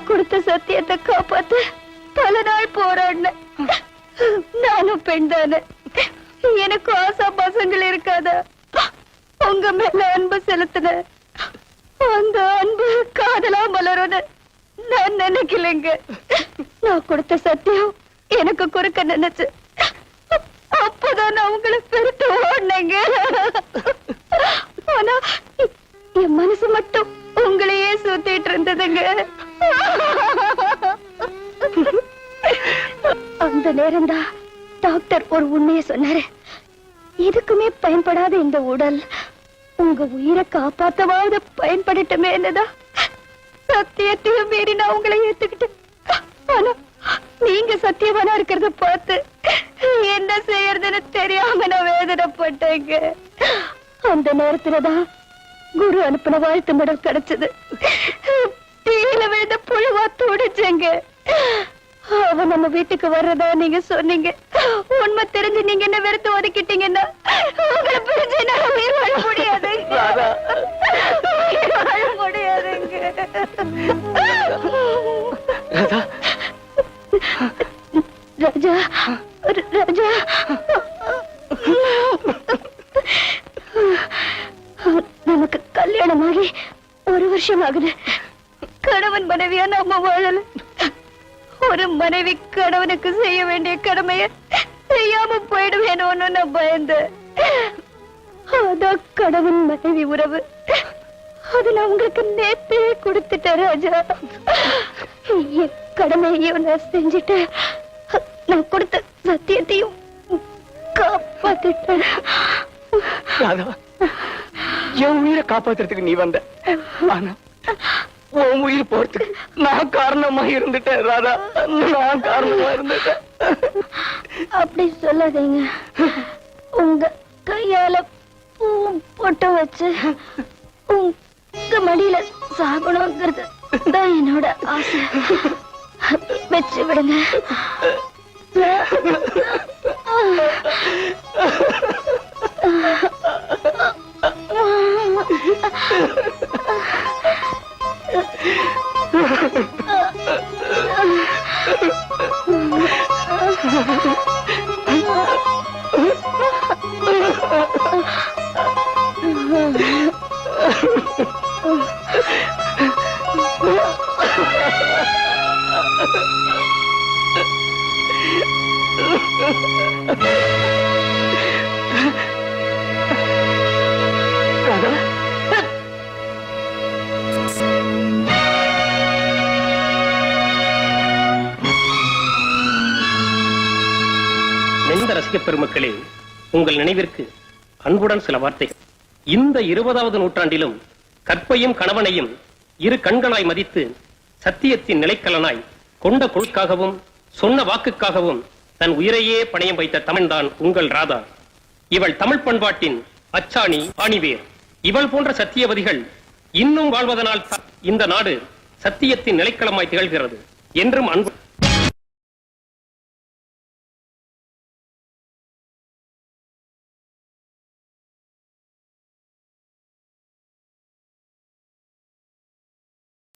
நான் கொடுத்த சத்தியத்தை காப்பாத்த பல நாள் போராடினேன். நானும் பெண் தானே, எனக்கு ஆசா பசங்கள் இருக்காதா? உங்க மேல அன்பு செலுத்தின அந்த அன்பு காதலா மலருன்னு நான் நினைக்கலைங்க. நான் கொடுத்த சத்தியம் எனக்கு குறுக்க நினைச்சு அப்பதான் நான் உங்களை பெருத்து ஓடினேங்க. ஆனா என் மனசு மட்டும் உங்களையே சுத்திட்டு இருந்ததுங்க. அந்த நேரம்தான் டாக்டர் ஒரு உண்மையை சொன்னாரு. எதுக்குமே பயன்படாத இந்த உடல் உங்க உயிரை காப்பாத்தவாவது பயன்படட்டுமே என்னதான் சத்தியத்தையும் மீறி நான் உங்களை ஏத்துக்கிட்டேன். ஆனா நீங்க சத்தியவானா இருக்கிறத பார்த்து என்ன செய்யறதுன்னு தெரியாம நான் வேதனைப்பட்டேங்க. அந்த நேரத்துலதான் குரு அனுப்பின வாழ்த்து மடல் கிடைச்சது. தீயில விழுந்த புழுவா துடிச்சேங்க. அவன் நம்ம வீட்டுக்கு வர்றதா நீங்க சொன்னீங்க. உண்மை தெரிஞ்சு நீங்க என்ன வெறுத்து ஒதுக்கிட்டீங்கன்னா உங்களை பிரிஞ்சு என்னால உயிர் வாழ முடியாதுங்க. உயிர் வாழ முடியாதுங்க. ராஜா, ராஜா, நமக்கு கல்யாணமாகி 1 வருஷம் ஆகுது. கணவன் மனைவியா நாம வாழல. ஒரு மனைவி கணவனுக்கு செய்ய வேண்டிய கடமைய செய்யாம போயிடுவேணும்னு நான் பயந்தேன். அதான் கணவன் மனைவி உறவு. அது நான் உங்களுக்கு நேத்தே கொடுத்துட்டேன் ராஜா. என் கடமையையும் நான் செஞ்சுட்டேன். நான் கொடுத்த சத்தியத்தையும் காப்பாத்திட்டேன். என் உயிரை காப்பாத்துறதுக்கு நீ வந்த, ஆனா உன் உயிர் போறதுக்கு நான் காரணமா இருந்துட்டேன் ராதா. நான் காரணமா இருந்துட்டேன். அப்படி சொல்லாதீங்க. உங்க கையால பூ போட்டு வச்சு உங்க மடியில சாகணுங்கிறது தான் என்னோட ஆசை. வச்சு விடுங்க. ரசிக பெருமக்களே, உங்கள் நினைவிற்கு அன்புடன் சில வார்த்தைகள். இந்த 20வது நூற்றாண்டிலும் கற்பையும் கணவனையும் இரு கண்களாய் மதித்து சத்தியத்தின் நிலைக்கலனாய் கொண்ட கொள்காகவும் சொன்ன வாக்குக்காகவும் தன் உயிரையே பணயம் வைத்த தமிழ்தான் உங்கள் ராதா. இவள் தமிழ் பண்பாட்டின் அச்சாணி ஆணிவேர். இவள் போன்ற சத்தியவதிகள் இன்னும் வாழ்வதனால் இந்த நாடு சத்தியத்தின் நிலைக்களமாய் திகழ்கிறது. என்றும் அன்பு